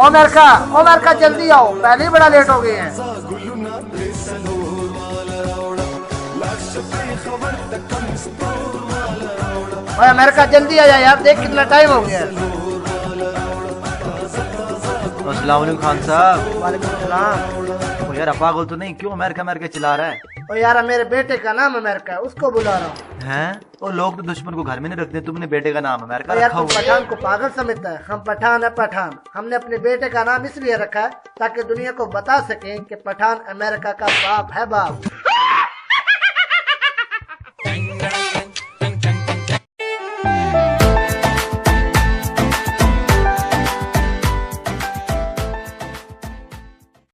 ओमेरका जल्दी आओ, पहले ही बड़ा लेट हो गए हैं। ओए अमेरिका जल्दी आ जाए यार, देख कितना टाइम हो गया है। अस्सलाम वालेकुम खान साहब। वालेकुम सलाम। ओ यार पागल तो नहीं, क्यों अमेरिका अमेरिका चिल्ला रहा है? ओ यार मेरे बेटे का नाम अमेरिका है, उसको बुला रहा हूँ। हैं? ओ लोग तो दुश्मन को घर में नहीं रखते, तुमने बेटे का नाम अमेरिका यार रखा तुम हुआ है। पठान को पागल समझता है? हम पठान है पठान। हमने अपने बेटे का नाम इसलिए रखा है ताकि दुनिया को बता सकें कि पठान अमेरिका का बाप है बाप।